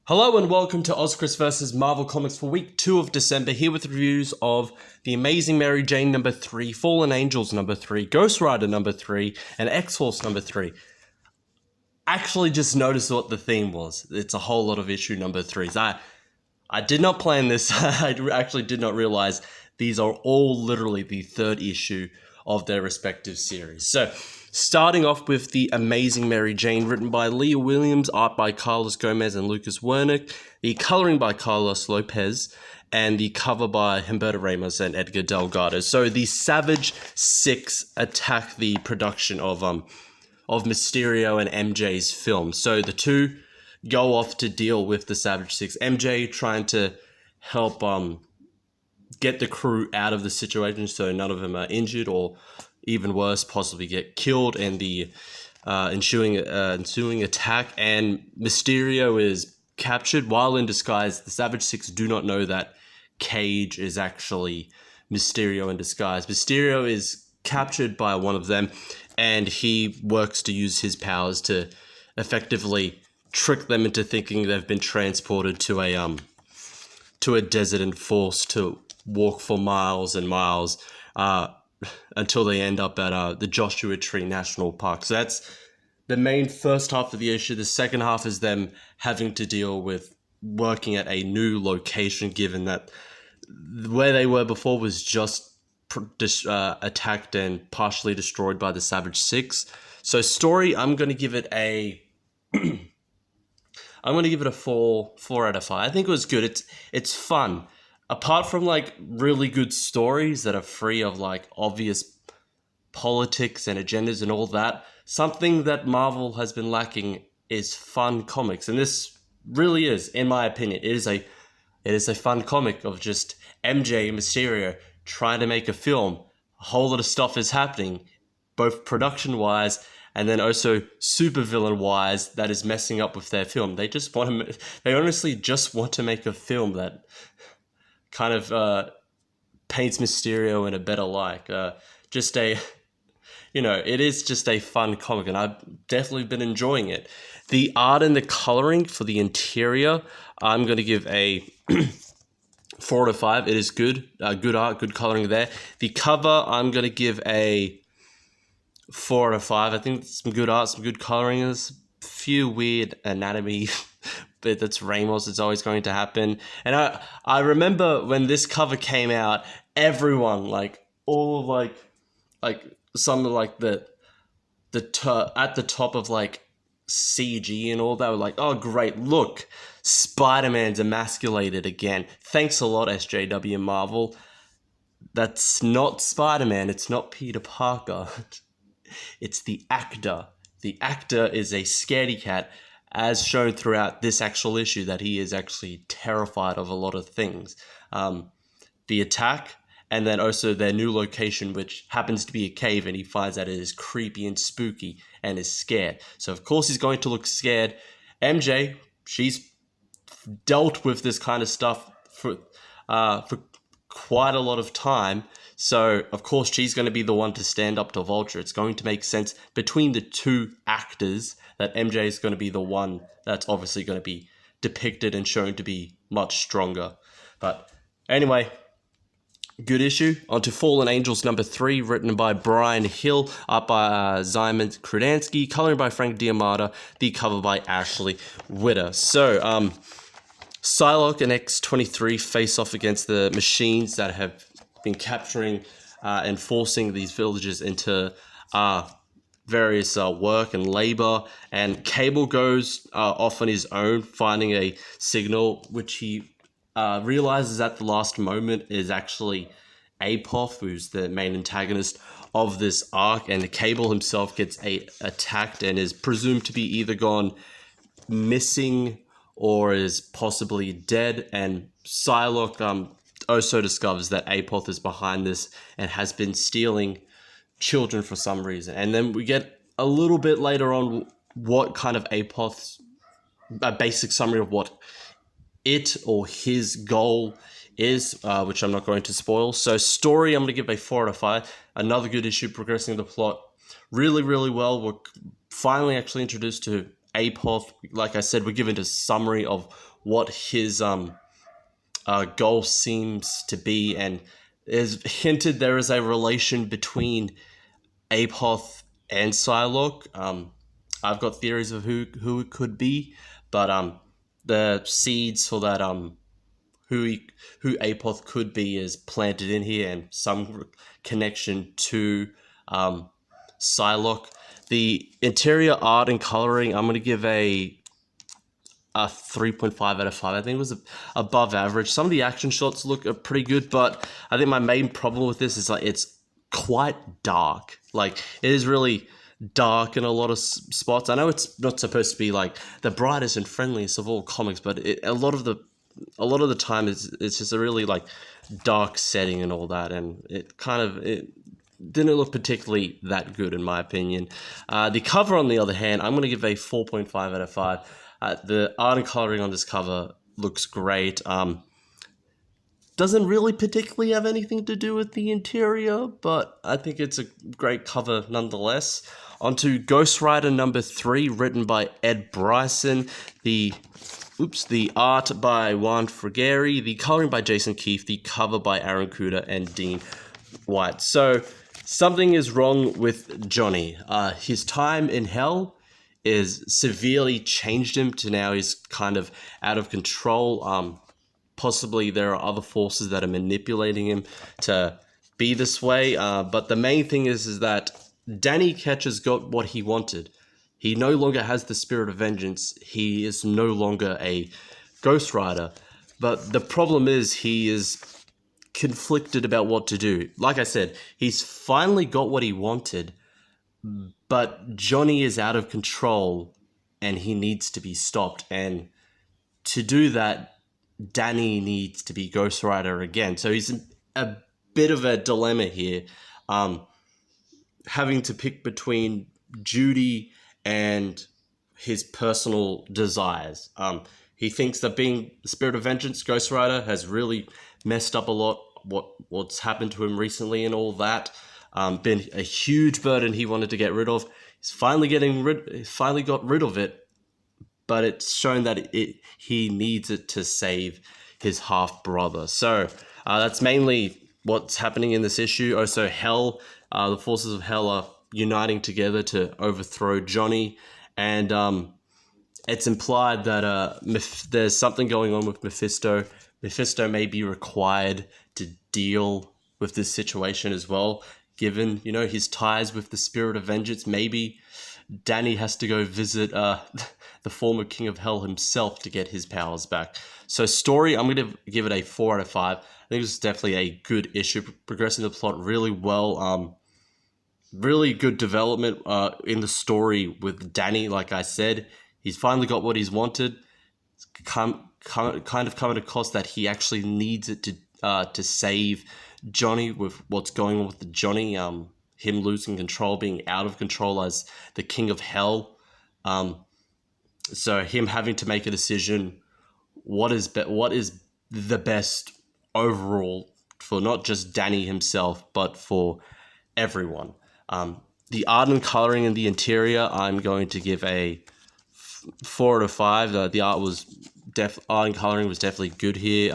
Hello and welcome to OzChris vs. Marvel Comics for week 2 of December, here with reviews of The Amazing Mary Jane number 3, Fallen Angels number 3, Ghost Rider number 3, and X-Force number 3. Actually just noticed what the theme was. It's a whole lot of issue number 3s. I did not plan this. I actually did not realize these are all literally the third issue of their respective series. So, starting off with The Amazing Mary Jane, written by Leah Williams, art by Carlos Gomez and Lucas Wernick, the coloring by Carlos Lopez, and the cover by Humberto Ramos and Edgar Delgado. So the Savage Six attack the production of Mysterio and MJ's film. So the two go off to deal with the Savage Six. MJ trying to help get the crew out of the situation so none of them are injured or even worse, possibly get killed in the ensuing attack. And Mysterio is captured while in disguise. The Savage Six do not know that Cage is actually Mysterio in disguise. Mysterio is captured by one of them, and he works to use his powers to effectively trick them into thinking they've been transported to a desert and forced to walk for miles and miles until they end up at the Joshua Tree National Park. So that's the main first half of the issue. The second half is them having to deal with working at a new location, given that where they were before was just attacked and partially destroyed by the Savage Six. So story, I'm going to give it a 4 out of 5. I think it was good. It's fun. Apart from like really good stories that are free of like obvious politics and agendas and all that, something that Marvel has been lacking is fun comics. And this really is, in my opinion, it is a fun comic of just MJ and Mysterio trying to make a film. A whole lot of stuff is happening, both production-wise and then also supervillain-wise, that is messing up with their film. They honestly just want to make a film that kind of paints Mysterio in a better light. It is just a fun comic, and I've definitely been enjoying it. The art and the coloring for the interior, I'm going to give a 4 out of 5. It is good. Good art, good coloring there. The cover, I'm going to give a 4 out of 5. I think some good art, some good coloring. There's a few weird anatomy but that's Ramos. It's always going to happen. And I remember when this cover came out, everyone some of like at the top of like CG and all that were like, oh great, look, Spider-Man's emasculated again. Thanks a lot, SJW Marvel. That's not Spider-Man. It's not Peter Parker. It's the actor. The actor is a scaredy cat, as shown throughout this actual issue, that he is actually terrified of a lot of things. The attack, and then also their new location, which happens to be a cave, and he finds that it is creepy and spooky and is scared. So of course he's going to look scared. MJ, she's dealt with this kind of stuff for quite a lot of time. So, of course, she's going to be the one to stand up to Vulture. It's going to make sense between the two actors that MJ is going to be the one that's obviously going to be depicted and shown to be much stronger. But anyway, good issue. On to Fallen Angels number 3, written by Brian Hill, art by Zyman Krudansky, coloring by Frank Diamata, the cover by Ashley Witter. So, Psylocke and X-23 face off against the machines that have been capturing and forcing these villages into various work and labor, and Cable goes off on his own, finding a signal which he realizes at the last moment is actually Apoth, who's the main antagonist of this arc, and Cable himself gets attacked and is presumed to be either gone missing or is possibly dead, and Psylocke also discovers that Apoth is behind this and has been stealing children for some reason. And then we get a little bit later on what kind of Apoth's, a basic summary of what it or his goal is, which I'm not going to spoil. So story, I'm going to give a 4 out of 5. Another good issue, progressing the plot really, really well. We're finally actually introduced to Apoth. Like I said, we're given a summary of what his goal seems to be, and is hinted there is a relation between Apoth and Psylocke. I've got theories of who it could be, but the seeds for that who Apoth could be is planted in here, and some connection to Psylocke. The interior art and coloring, I'm gonna give a 3.5 out of 5. I think it was above average. Some of the action shots look pretty good, but I think my main problem with this is like it's quite dark. Like it is really dark in a lot of spots. I know it's not supposed to be like the brightest and friendliest of all comics, but a lot of the time it's just a really like dark setting and all that, and it didn't look particularly that good in my opinion. The cover, on the other hand, I'm going to give a 4.5 out of 5. The art and coloring on this cover looks great. Doesn't really particularly have anything to do with the interior, but I think it's a great cover nonetheless. Onto Ghostwriter number 3, written by Ed Bryson. The art by Juan Frigeri, the coloring by Jason Keefe, the cover by Aaron Kuder and Dean White. So something is wrong with Johnny. His time in hell is severely changed him to now he's kind of out of control. Possibly there are other forces that are manipulating him to be this way. But the main thing is that Danny Ketcher's got what he wanted. He no longer has the spirit of vengeance. He is no longer a Ghostwriter. But the problem is he is conflicted about what to do. Like I said, he's finally got what he wanted, but Johnny is out of control and he needs to be stopped. And to do that, Danny needs to be Ghostwriter again. So he's in a bit of a dilemma here, having to pick between duty and his personal desires. He thinks that being the Spirit of Vengeance Ghostwriter has really messed up a lot what's happened to him recently and all that. Been a huge burden he wanted to get rid of. He's finally got rid of it, but it's shown that he needs it to save his half brother. So that's mainly what's happening in this issue. Also, Hell, the forces of Hell are uniting together to overthrow Johnny, and it's implied that there's something going on with Mephisto. Mephisto may be required to deal with this situation as well, given, his ties with the Spirit of Vengeance. Maybe Danny has to go visit the former King of Hell himself to get his powers back. So story, I'm going to give it a 4 out of 5. I think it's definitely a good issue, progressing the plot really well. Really good development in the story with Danny. Like I said, he's finally got what he's wanted. It's kind of come at a cost that he actually needs it to save Johnny with what's going on with Johnny. Him losing control, being out of control as the King of Hell. So him having to make a decision. What is the best overall for not just Danny himself, but for everyone. The art and coloring in the interior, I'm going to give a 4 out of 5. The art and coloring was definitely good here,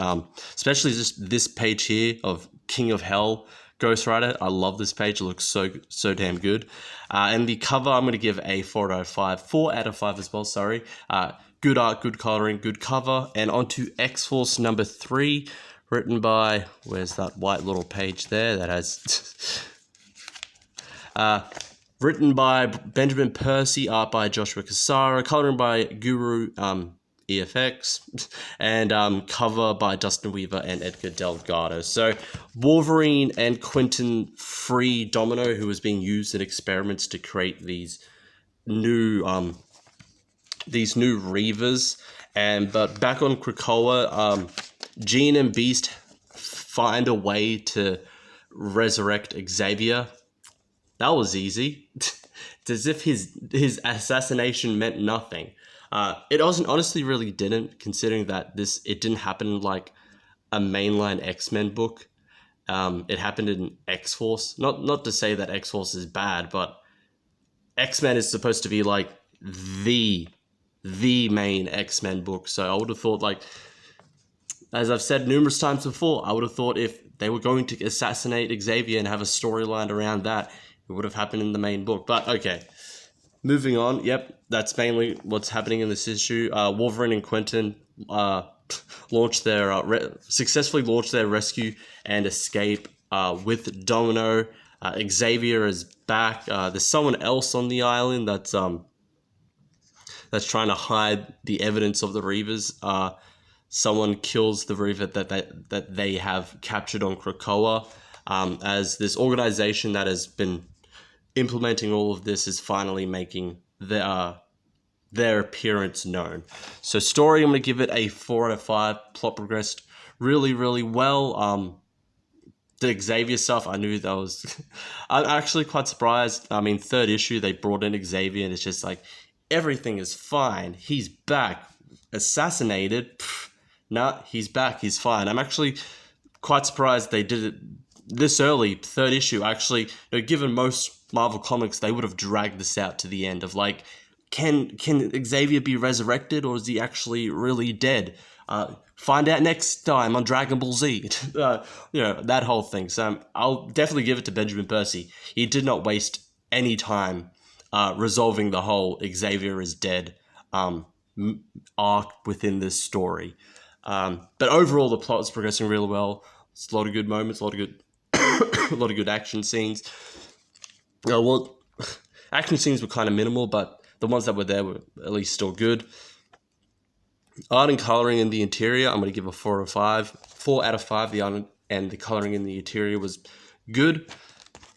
especially just this page here of King of Hell Ghostwriter. I love this page. It looks so damn good. And the cover, I'm going to give a 4 out of 5. 4 out of 5 as well, sorry. Good art, good coloring, good cover. And on to X-Force number 3, written by, where's that white little page there that has... written by Benjamin Percy, art by Joshua Cassara, coloring by Guru EFX, and cover by Dustin Weaver and Edgar Delgado. So Wolverine and Quentin free Domino, who was being used in experiments to create these new Reavers. But back on Krakoa, Jean and Beast find a way to resurrect Xavier. That was easy. It's as if his assassination meant nothing. It honestly really didn't, considering that it didn't happen like a mainline X-Men book. It happened in X-Force. Not to say that X-Force is bad, but X-Men is supposed to be like the the main X-Men book. So I would have thought, like, as I've said numerous times before, I would have thought if they were going to assassinate Xavier and have a storyline around that, it would have happened in the main book. But okay, moving on. Yep, that's mainly what's happening in this issue. Wolverine and Quentin successfully launched their rescue and escape with Domino. Xavier is back. There's someone else on the island that's trying to hide the evidence of the Reavers. Someone kills the Reaver that they have captured on Krakoa. As this organization that has been implementing all of this is finally making their appearance known. So story, I'm going to give it a 4 out of 5. Plot progressed really, really well. The Xavier stuff, I knew that was... I'm actually quite surprised. I mean, 3rd issue, they brought in Xavier, and it's just like, everything is fine. He's back. Assassinated? Pfft, nah, he's back. He's fine. I'm actually quite surprised they did it this early, 3rd issue. Actually, given most Marvel comics, they would have dragged this out to the end of, like, can Xavier be resurrected, or is he actually really dead? Find out next time on Dragon Ball Z. That whole thing. So I'll definitely give it to Benjamin Percy. He did not waste any time resolving the whole Xavier is dead arc within this story. But overall, the plot is progressing really well. It's a lot of good moments, a lot of good, a lot of good action scenes. Action scenes were kind of minimal, but the ones that were there were at least still good. Art and coloring in the interior, I'm going to give a 4 out of 5. The art and the coloring in the interior was good.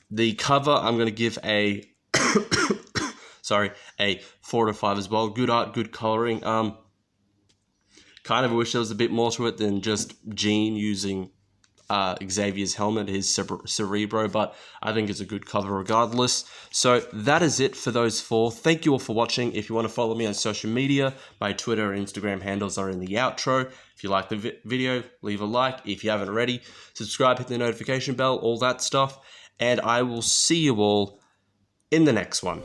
The cover, I'm going to give a 4 out of 5 as well. Good art, good coloring. Kind of wish there was a bit more to it than just Jean using Xavier's helmet, his Cerebro, but I think it's a good cover regardless. So that is it for those 4. Thank you all for watching. If you want to follow me on social media, my Twitter and Instagram handles are in the outro. If you like the video, leave a like. If you haven't already, subscribe, hit the notification bell, all that stuff. And I will see you all in the next one.